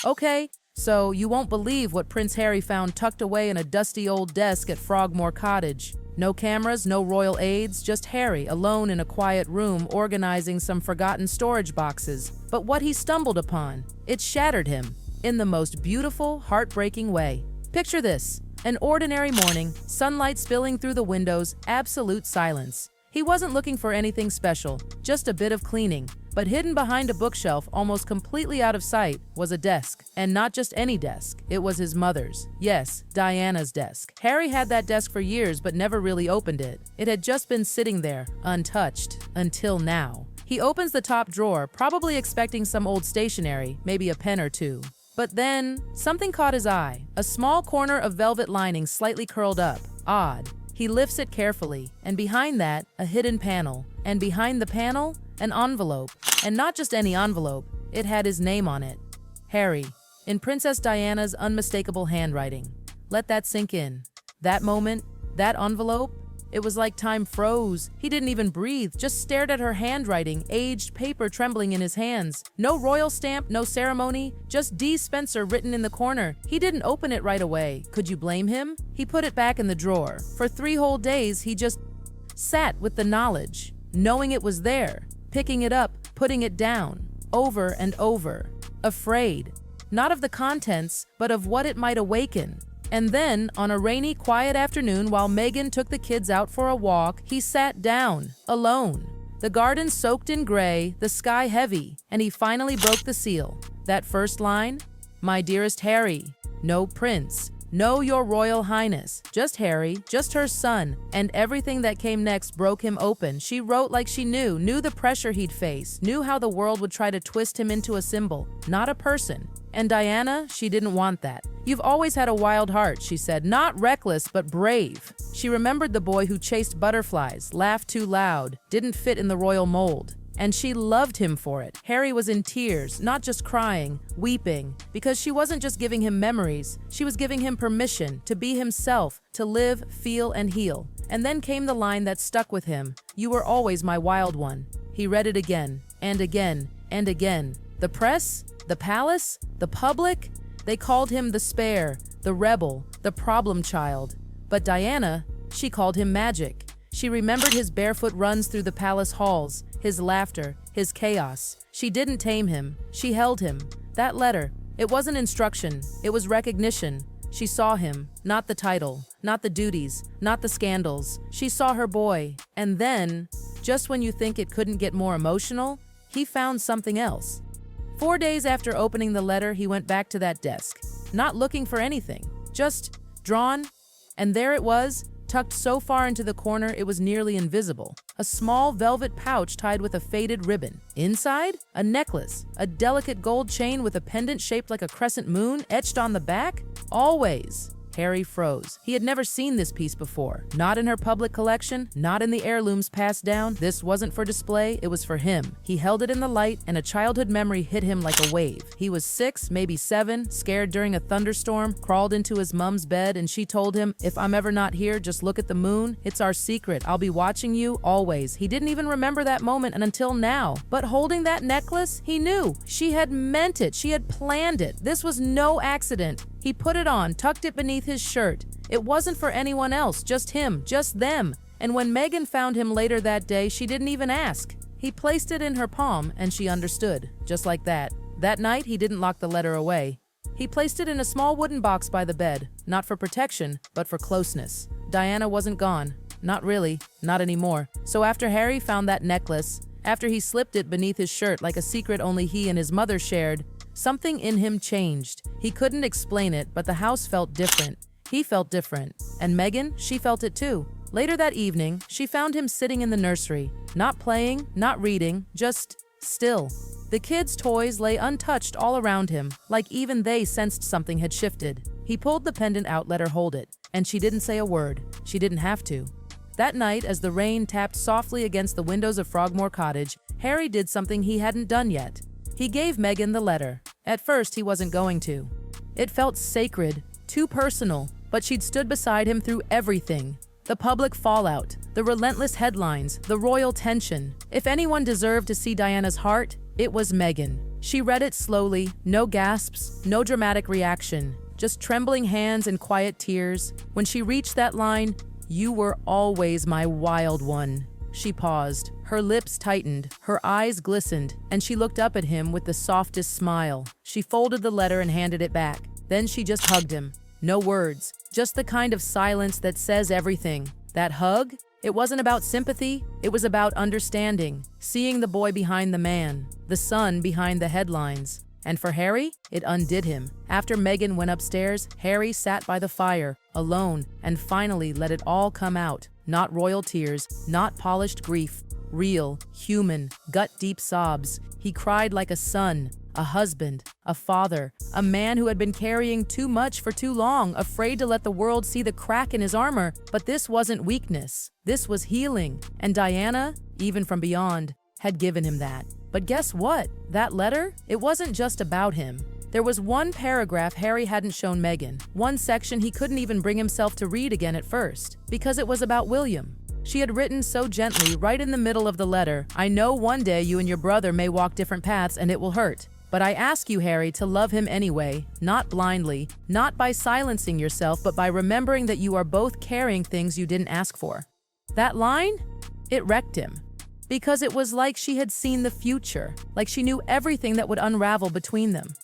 Okay, so you won't believe what Prince Harry found tucked away in a dusty old desk at Frogmore Cottage. No cameras, no royal aides, just Harry alone in a quiet room organizing some forgotten storage boxes. But what he stumbled upon, it shattered him in the most beautiful, heartbreaking way. Picture this: an ordinary morning, sunlight spilling through the windows, absolute silence. He wasn't looking for anything special, just a bit of cleaning. But hidden behind a bookshelf, almost completely out of sight, was a desk. And not just any desk, it was his mother's. Yes, Diana's desk. Harry had that desk for years but never really opened it. It had just been sitting there, untouched, until now. He opens the top drawer, probably expecting some old stationery, maybe a pen or two. But then, something caught his eye. A small corner of velvet lining slightly curled up. Odd. He lifts it carefully, and behind that, a hidden panel. And behind the panel, an envelope. And not just any envelope, it had his name on it. Harry, in Princess Diana's unmistakable handwriting. Let that sink in. That moment, that envelope, it was like time froze. He didn't even breathe, just stared at her handwriting, aged paper trembling in his hands. No royal stamp, no ceremony, just D. Spencer written in the corner. He didn't open it right away. Could you blame him? He put it back in the drawer. For 3 whole days, he just sat with the knowledge, knowing it was there, picking it up, putting it down, over and over, afraid, not of the contents, but of what it might awaken. And then, on a rainy, quiet afternoon while Meghan took the kids out for a walk, he sat down, alone. The garden soaked in gray, the sky heavy, and he finally broke the seal. That first line, "My dearest Harry, no prince, no your royal highness, just Harry, just her son," and everything that came next broke him open. She wrote like she knew the pressure he'd face, knew how the world would try to twist him into a symbol, not a person. And Diana, she didn't want that. "You've always had a wild heart," she said, "not reckless, but brave." She remembered the boy who chased butterflies, laughed too loud, didn't fit in the royal mold. And she loved him for it. Harry was in tears, not just crying, weeping, because she wasn't just giving him memories, she was giving him permission to be himself, to live, feel, and heal. And then came the line that stuck with him, "You were always my wild one." He read it again, and again, and again. The press, the palace, the public, they called him the spare, the rebel, the problem child. But Diana, she called him magic. She remembered his barefoot runs through the palace halls, his laughter, his chaos. She didn't tame him, she held him. That letter, it wasn't instruction, it was recognition. She saw him, not the title, not the duties, not the scandals. She saw her boy. And then, just when you think it couldn't get more emotional, he found something else. 4 days after opening the letter, he went back to that desk, not looking for anything, just drawn. And there it was, tucked so far into the corner it was nearly invisible. A small velvet pouch tied with a faded ribbon. Inside, a necklace, a delicate gold chain with a pendant shaped like a crescent moon etched on the back. Always. Harry froze. He had never seen this piece before. Not in her public collection, not in the heirlooms passed down. This wasn't for display, it was for him. He held it in the light, and a childhood memory hit him like a wave. He was 6, maybe 7, scared during a thunderstorm, crawled into his mom's bed, and she told him, "If I'm ever not here, just look at the moon. It's our secret. I'll be watching you, always." He didn't even remember that moment until now. But holding that necklace, he knew. She had meant it. She had planned it. This was no accident. He put it on, tucked it beneath his shirt. It wasn't for anyone else, just him, just them. And when Meghan found him later that day, she didn't even ask. He placed it in her palm, and she understood, just like that. That night, he didn't lock the letter away. He placed it in a small wooden box by the bed, not for protection, but for closeness. Diana wasn't gone. Not really, not anymore. So after Harry found that necklace, after he slipped it beneath his shirt like a secret only he and his mother shared, something in him changed. He couldn't explain it, but the house felt different. He felt different. And Meghan, she felt it too. Later that evening, she found him sitting in the nursery, not playing, not reading, just still. The kids' toys lay untouched all around him, like even they sensed something had shifted. He pulled the pendant out, let her hold it, and she didn't say a word. She didn't have to. That night, as the rain tapped softly against the windows of Frogmore Cottage, Harry did something he hadn't done yet. He gave Meghan the letter. At first, he wasn't going to. It felt sacred, too personal, but she'd stood beside him through everything. The public fallout, the relentless headlines, the royal tension. If anyone deserved to see Diana's heart, it was Meghan. She read it slowly, no gasps, no dramatic reaction, just trembling hands and quiet tears. When she reached that line, "You were always my wild one," she paused. Her lips tightened, her eyes glistened, and she looked up at him with the softest smile. She folded the letter and handed it back. Then she just hugged him. No words, just the kind of silence that says everything. That hug? It wasn't about sympathy, it was about understanding, seeing the boy behind the man, the sun behind the headlines. And for Harry, it undid him. After Meghan went upstairs, Harry sat by the fire, alone, and finally let it all come out. Not royal tears, not polished grief, real, human, gut-deep sobs. He cried like a son, a husband, a father, a man who had been carrying too much for too long, afraid to let the world see the crack in his armor. But this wasn't weakness. This was healing. And Diana, even from beyond, had given him that. But guess what? That letter? It wasn't just about him. There was one paragraph Harry hadn't shown Meghan, one section he couldn't even bring himself to read again at first, because it was about William. She had written so gently, right in the middle of the letter, "I know one day you and your brother may walk different paths and it will hurt. But I ask you, Harry, to love him anyway, not blindly, not by silencing yourself, but by remembering that you are both carrying things you didn't ask for." That line? It wrecked him. Because it was like she had seen the future, like she knew everything that would unravel between them.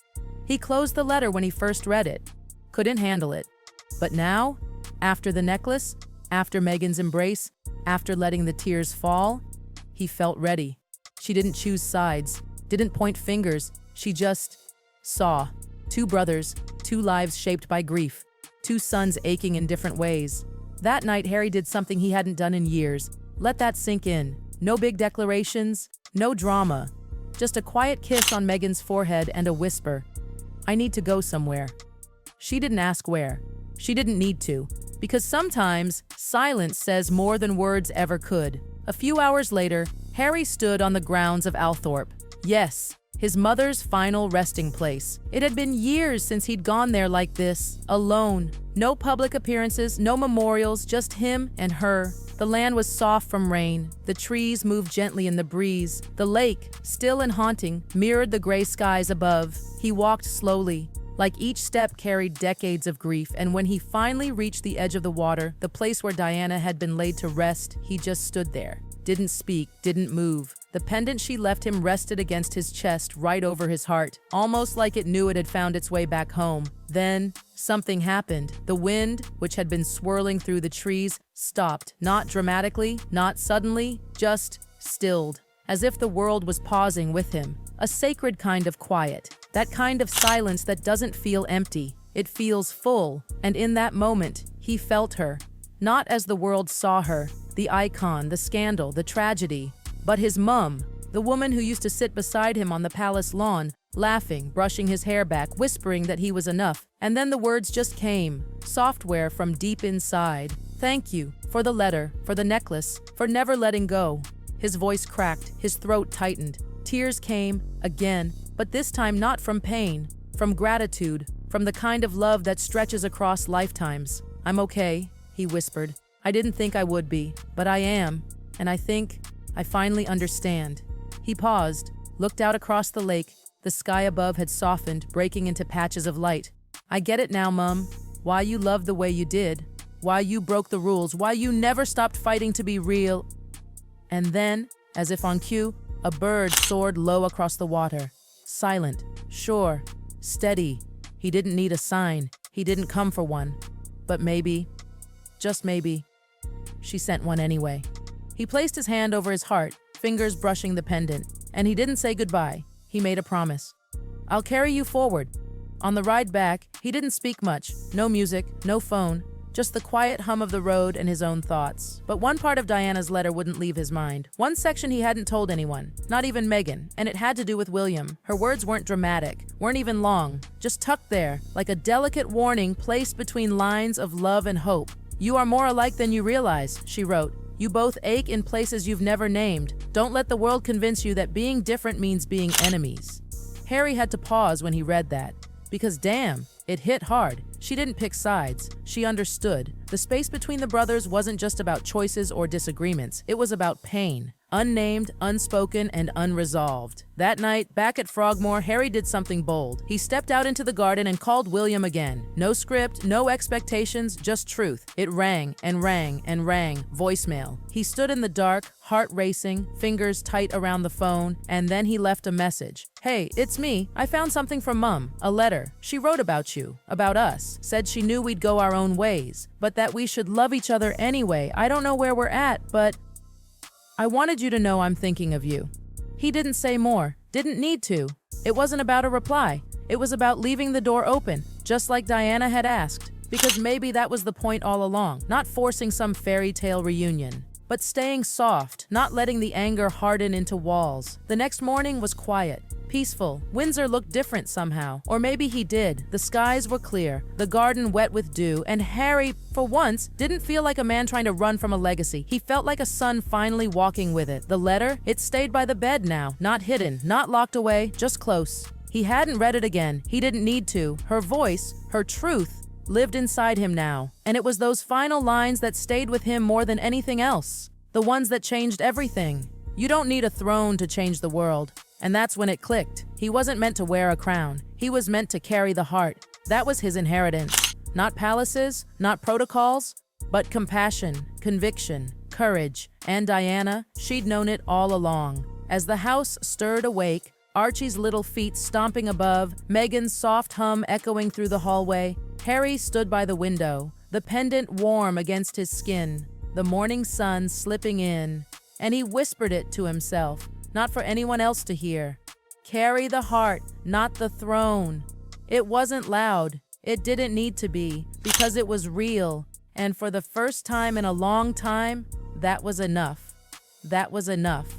He closed the letter when he first read it, couldn't handle it. But now, after the necklace, after Meghan's embrace, after letting the tears fall, he felt ready. She didn't choose sides, didn't point fingers, she just saw. Two brothers, two lives shaped by grief, two sons aching in different ways. That night, Harry did something he hadn't done in years. Let that sink in. No big declarations, no drama. Just a quiet kiss on Meghan's forehead and a whisper, "I need to go somewhere." She didn't ask where. She didn't need to. Because sometimes, silence says more than words ever could. A few hours later, Harry stood on the grounds of Althorp. Yes, his mother's final resting place. It had been years since he'd gone there like this, alone. No public appearances, no memorials, just him and her. The land was soft from rain. The trees moved gently in the breeze. The lake, still and haunting, mirrored the gray skies above. He walked slowly, like each step carried decades of grief, and when he finally reached the edge of the water, the place where Diana had been laid to rest, he just stood there. Didn't speak, didn't move. The pendant she left him rested against his chest, right over his heart, almost like it knew it had found its way back home. Then, something happened. The wind, which had been swirling through the trees, stopped. Not dramatically, not suddenly, just stilled, as if the world was pausing with him. A sacred kind of quiet, that kind of silence that doesn't feel empty. It feels full, and in that moment, he felt her. Not as the world saw her, the icon, the scandal, the tragedy, but his mum, the woman who used to sit beside him on the palace lawn, laughing, brushing his hair back, whispering that he was enough. And then the words just came, software from deep inside. "Thank you, for the letter, for the necklace, for never letting go." His voice cracked, his throat tightened. Tears came, again, but this time not from pain, from gratitude, from the kind of love that stretches across lifetimes. "I'm okay," he whispered. "I didn't think I would be, but I am, and I think I finally understand." He paused, looked out across the lake. The sky above had softened, breaking into patches of light. "I get it now, Mum. Why you loved the way you did. Why you broke the rules. Why you never stopped fighting to be real." And then, as if on cue, a bird soared low across the water. Silent, sure, steady. He didn't need a sign. He didn't come for one. But maybe, just maybe, she sent one anyway. He placed his hand over his heart, fingers brushing the pendant, and he didn't say goodbye. He made a promise. "I'll carry you forward." On the ride back, he didn't speak much. No music, no phone, just the quiet hum of the road and his own thoughts. But one part of Diana's letter wouldn't leave his mind. One section he hadn't told anyone, not even Meghan, and it had to do with William. Her words weren't dramatic, weren't even long, just tucked there, like a delicate warning placed between lines of love and hope. "You are more alike than you realize," she wrote. "You both ache in places you've never named. Don't let the world convince you that being different means being enemies." Harry had to pause when he read that. Because damn, it hit hard. She didn't pick sides. She understood. The space between the brothers wasn't just about choices or disagreements. It was about pain. unnamed, unspoken, and unresolved. That night, back at Frogmore, Harry did something bold. He stepped out into the garden and called William again. No script, no expectations, just truth. It rang and rang and rang, voicemail. He stood in the dark, heart racing, fingers tight around the phone, and then he left a message. "Hey, it's me. I found something from Mum. A letter. She wrote about you, about us. Said she knew we'd go our own ways, but that we should love each other anyway. I don't know where we're at, but I wanted you to know I'm thinking of you." He didn't say more, didn't need to. It wasn't about a reply. It was about leaving the door open, just like Diana had asked. Because maybe that was the point all along, not forcing some fairy tale reunion, but staying soft, not letting the anger harden into walls. The next morning was quiet, peaceful. Windsor looked different somehow. Or maybe he did. The skies were clear, the garden wet with dew, and Harry, for once, didn't feel like a man trying to run from a legacy. He felt like a son finally walking with it. The letter, it stayed by the bed now, not hidden, not locked away, just close. He hadn't read it again. He didn't need to. Her voice, her truth, lived inside him now. And it was those final lines that stayed with him more than anything else. The ones that changed everything. You don't need a throne to change the world. And that's when it clicked. He wasn't meant to wear a crown. He was meant to carry the heart. That was his inheritance. Not palaces, not protocols, but compassion, conviction, courage. And Diana, she'd known it all along. As the house stirred awake, Archie's little feet stomping above, Megan's soft hum echoing through the hallway, Harry stood by the window, the pendant warm against his skin, the morning sun slipping in, and he whispered it to himself, not for anyone else to hear. Carry the heart, not the throne. It wasn't loud. It didn't need to be, because it was real. And for the first time in a long time, that was enough. That was enough.